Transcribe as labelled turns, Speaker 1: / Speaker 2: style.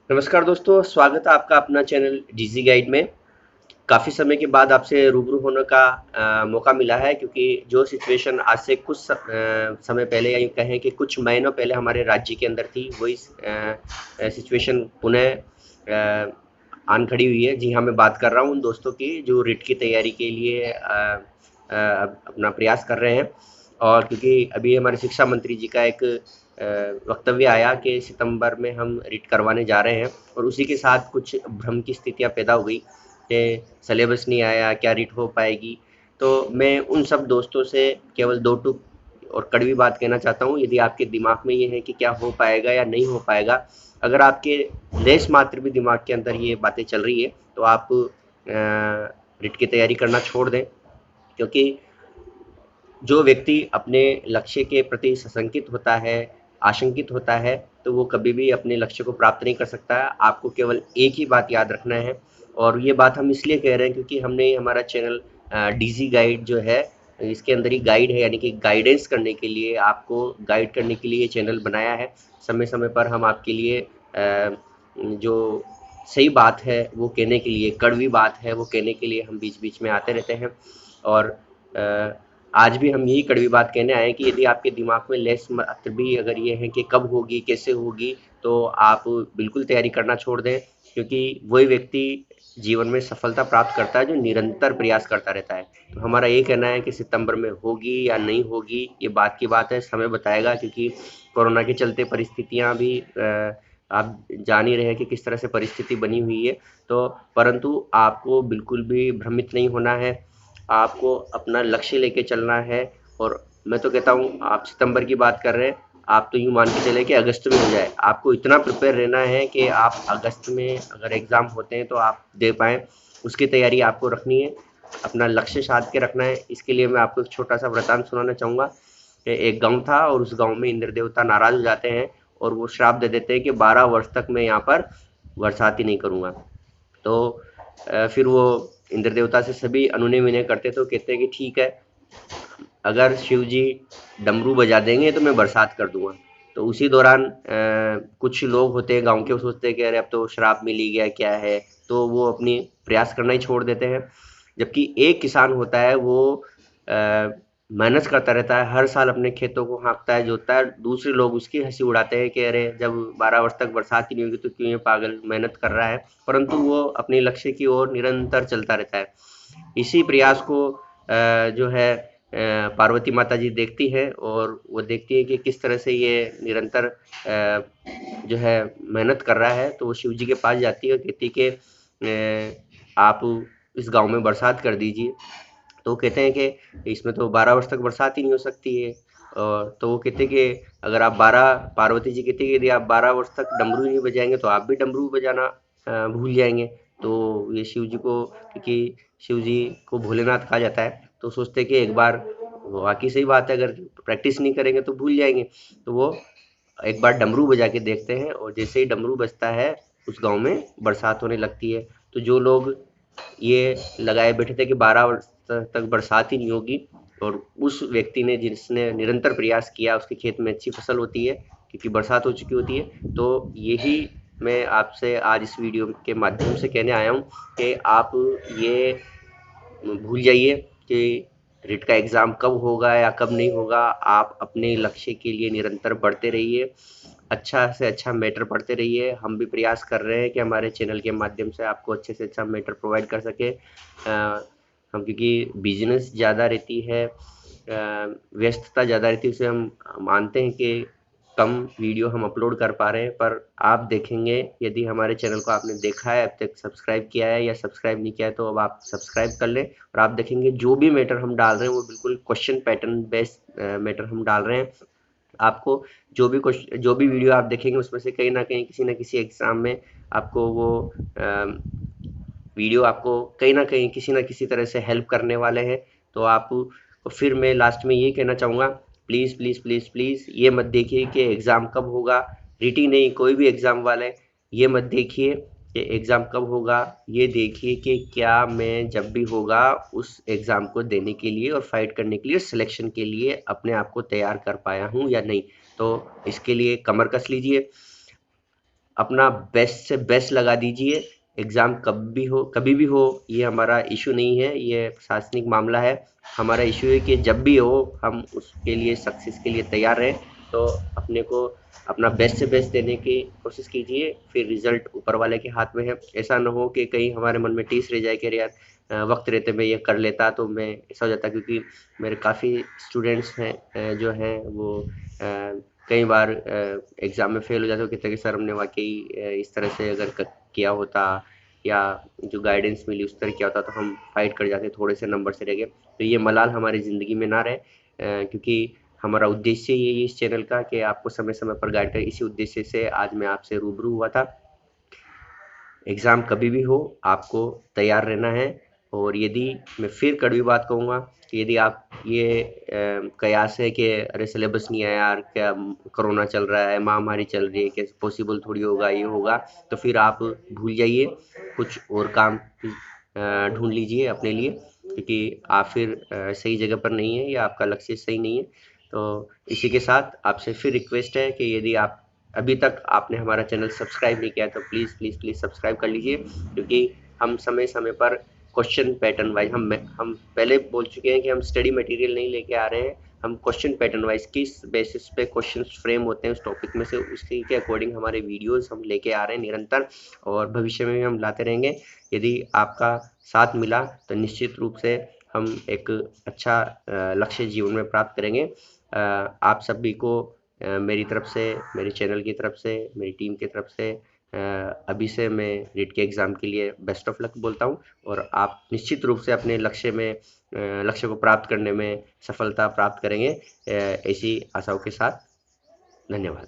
Speaker 1: नमस्कार दोस्तों, स्वागत है आपका अपना चैनल डीजी गाइड में। काफ़ी समय के बाद आपसे रूबरू होने का मौका मिला है क्योंकि जो सिचुएशन आज से कुछ समय पहले या यूँ कहें कि कुछ महीनों पहले हमारे राज्य के अंदर थी, वही सिचुएशन पुनः आन खड़ी हुई है। जी हाँ, मैं बात कर रहा हूँ उन दोस्तों की जो रिट की तैयारी के लिए अपना प्रयास कर रहे हैं। और क्योंकि अभी हमारे शिक्षा मंत्री जी का एक वक्तव्य आया कि सितंबर में हम रिट करवाने जा रहे हैं, और उसी के साथ कुछ भ्रम की स्थितियां पैदा हो गई कि सिलेबस नहीं आया, क्या रिट हो पाएगी। तो मैं उन सब दोस्तों से केवल दो टूक और कड़वी बात कहना चाहता हूँ। यदि आपके दिमाग में ये है कि क्या हो पाएगा या नहीं हो पाएगा, अगर आपके लेश मात्र भी दिमाग के अंदर ये बातें चल रही है, तो आप रिट की तैयारी करना छोड़ दें। क्योंकि जो व्यक्ति अपने लक्ष्य के प्रति सशंकित होता है, आशंकित होता है, तो वो कभी भी अपने लक्ष्य को प्राप्त नहीं कर सकता है। आपको केवल एक ही बात याद रखना है, और ये बात हम इसलिए कह रहे हैं क्योंकि हमने हमारा चैनल डीजी गाइड जो है, इसके अंदर ही गाइड है, यानी कि गाइडेंस करने के लिए, आपको गाइड करने के लिए ये चैनल बनाया है। समय समय पर हम आपके लिए जो सही बात है वो कहने के लिए, कड़वी बात है वो कहने के लिए हम बीच बीच में आते रहते हैं। और अ, आज भी हम यही कड़वी बात कहने आए हैं कि यदि आपके दिमाग में लेस मात्र भी अगर ये है कि कब होगी, कैसे होगी, तो आप बिल्कुल तैयारी करना छोड़ दें। क्योंकि वही व्यक्ति जीवन में सफलता प्राप्त करता है जो निरंतर प्रयास करता रहता है। तो हमारा ये कहना है कि सितंबर में होगी या नहीं होगी, ये बात की बात है, समय बताएगा। क्योंकि कोरोना के चलते परिस्थितियां भी आप जान ही रहे हैं कि किस तरह से परिस्थिति बनी हुई है। तो परंतु आपको बिल्कुल भी भ्रमित नहीं होना है, आपको अपना लक्ष्य लेके चलना है। और मैं तो कहता हूँ, आप सितंबर की बात कर रहे हैं, आप तो यूँ मान के चले कि अगस्त में हो जाए। आपको इतना प्रिपेयर रहना है कि आप अगस्त में अगर एग्ज़ाम होते हैं तो आप दे पाएँ, उसकी तैयारी आपको रखनी है, अपना लक्ष्य साध के रखना है। इसके लिए मैं आपको एक छोटा-सा वृतांत सुनाना चाहूँगा कि एक गाँव था और उस गाँव में इंद्र देवता नाराज़ हो जाते हैं और वो श्राप दे देते हैं कि 12 वर्ष तक मैं यहाँ पर बरसात ही नहीं करूँगा। तो फिर वो इंद्र देवता से सभी अनुनय विनय करते तो कहते हैं कि ठीक है, अगर शिव जी डमरू बजा देंगे तो मैं बरसात कर दूंगा। तो उसी दौरान कुछ लोग होते हैं गांव के, वो सोचते हैं कि अरे अब तो श्राप मिल ही गया, क्या है, तो वो अपनी प्रयास करना ही छोड़ देते हैं। जबकि एक किसान होता है, वो मेहनत करता रहता है, हर साल अपने खेतों को हाँकता है, जोतता है। दूसरे लोग उसकी हंसी उड़ाते हैं कि अरे जब 12 वर्ष तक बरसात ही नहीं होगी तो क्यों ये पागल मेहनत कर रहा है, परंतु वो अपने लक्ष्य की ओर निरंतर चलता रहता है। इसी प्रयास को जो है पार्वती माता जी देखती है, और वो देखती है कि किस तरह से ये निरंतर जो है मेहनत कर रहा है। तो वो शिव जी के पास जाती है और कहती है कि आप इस गांव में बरसात कर दीजिए। तो वो कहते हैं कि इसमें तो 12 वर्ष तक बरसात ही नहीं हो सकती है। और तो वो कहते हैं कि अगर आप 12, पार्वती जी कहती है कि यदि आप 12 वर्ष तक डमरू ही नहीं बजाएंगे तो आप भी डमरू बजाना भूल जाएंगे। तो ये शिव जी को, क्योंकि शिव जी को भोलेनाथ कहा जाता है, तो सोचते हैं कि एक बार, वाकई सही बात है, अगर प्रैक्टिस नहीं करेंगे तो भूल जाएंगे। तो वो एक बार डमरू बजा के देखते हैं, और जैसे ही डमरू बजता है उस गांव में बरसात होने लगती है। तो जो लोग ये लगाए बैठे थे कि 12 वर्ष तक बरसात ही नहीं होगी, और उस व्यक्ति ने, जिसने निरंतर प्रयास किया, उसके खेत में अच्छी फसल होती है क्योंकि बरसात हो चुकी होती है। तो यही मैं आपसे आज इस वीडियो के माध्यम से कहने आया हूँ कि आप ये भूल जाइए कि रिट का एग्ज़ाम कब होगा या कब नहीं होगा। आप अपने लक्ष्य के लिए निरंतर बढ़ते रहिए, अच्छा से अच्छा मैटर पढ़ते रहिए। हम भी प्रयास कर रहे हैं कि हमारे चैनल के माध्यम से आपको अच्छे से अच्छा मैटर प्रोवाइड कर सके। हम, क्योंकि बिजनेस ज़्यादा रहती है, व्यस्तता ज़्यादा रहती है, उसे हम मानते हैं कि कम वीडियो हम अपलोड कर पा रहे हैं। पर आप देखेंगे, यदि हमारे चैनल को आपने देखा है, अब तक सब्सक्राइब किया है या सब्सक्राइब नहीं किया है, तो अब आप सब्सक्राइब कर लें। और आप देखेंगे जो भी मैटर हम डाल रहे हैं वो बिल्कुल क्वेश्चन पैटर्न बेस्ड मैटर हम डाल रहे हैं। आपको जो भी वीडियो आप देखेंगे उसमें से कहीं ना कहीं किसी ना किसी एग्जाम में आपको वो वीडियो आपको कहीं ना कहीं किसी ना किसी तरह से हेल्प करने वाले हैं। तो आप, फिर मैं लास्ट में ये कहना चाहूँगा, प्लीज़ प्लीज़ प्लीज़ प्लीज़ ये मत देखिए कि एग्ज़ाम कब होगा। रीटी नहीं, कोई भी एग्ज़ाम वाले ये मत देखिए कि एग्ज़ाम कब होगा, ये देखिए कि क्या मैं जब भी होगा उस एग्ज़ाम को देने के लिए और फाइट करने के लिए, सिलेक्शन के लिए अपने आप को तैयार कर पाया हूँ या नहीं। तो इसके लिए कमर कस लीजिए, अपना बेस्ट से बेस्ट लगा दीजिए। एग्ज़ाम कभी भी हो, ये हमारा इशू नहीं है, ये प्रशासनिक मामला है। हमारा इशू है कि जब भी हो हम उसके लिए सक्सेस के लिए तैयार रहें। तो अपने को अपना बेस्ट से बेस्ट देने की कोशिश कीजिए, फिर रिजल्ट ऊपर वाले के हाथ में है। ऐसा ना हो कि कहीं हमारे मन में टीस रह जाए कि अरे यार वक्त रहते मैं ये कर लेता तो मैं ऐसा हो जाता, क्योंकि मेरे काफ़ी स्टूडेंट्स हैं जो हैं वो कई बार एग्ज़ाम में फ़ेल हो जाते हो, कहते हैं कि सर हमने वाक़ई इस तरह से अगर किया होता या जो गाइडेंस मिली उस तरह किया होता तो हम फाइट कर जाते, थोड़े से नंबर से रह गए। तो ये मलाल हमारी ज़िंदगी में ना रहे, क्योंकि हमारा उद्देश्य यही है इस चैनल का कि आपको समय समय पर गाइड करें। इसी उद्देश्य से आज मैं आपसे रूबरू हुआ था। एग्ज़ाम कभी भी हो आपको तैयार रहना है। और यदि मैं फिर कड़वी बात कहूँगा कि यदि आप ये कयास है कि अरे सिलेबस नहीं है यार, क्या कोरोना चल रहा है, महामारी चल रही है, कैसे पॉसिबल थोड़ी होगा ये होगा, तो फिर आप भूल जाइए, कुछ और काम ढूंढ लीजिए अपने लिए, क्योंकि आप फिर सही जगह पर नहीं है या आपका लक्ष्य सही नहीं है। तो इसी के साथ आपसे फिर रिक्वेस्ट है कि यदि आप अभी तक आपने हमारा चैनल सब्सक्राइब नहीं किया तो प्लीज़ प्लीज़ प्लीज़ सब्सक्राइब कर लीजिए, क्योंकि हम समय समय पर क्वेश्चन पैटर्न वाइज हम पहले बोल चुके हैं कि हम स्टडी मटेरियल नहीं लेके आ रहे हैं। हम क्वेश्चन पैटर्न वाइज किस बेसिस पे क्वेश्चन फ्रेम होते हैं उस टॉपिक में से, उसी के अकॉर्डिंग हमारे वीडियोस हम लेके आ रहे हैं निरंतर, और भविष्य में भी हम लाते रहेंगे। यदि आपका साथ मिला तो निश्चित रूप से हम एक अच्छा लक्ष्य जीवन में प्राप्त करेंगे। आप सभी को मेरी तरफ से, मेरे चैनल की तरफ से, मेरी टीम की तरफ से अभी से मैं रीट के एग्ज़ाम के लिए बेस्ट ऑफ लक बोलता हूँ, और आप निश्चित रूप से अपने लक्ष्य को प्राप्त करने में सफलता प्राप्त करेंगे, ऐसी आशाओं के साथ। धन्यवाद।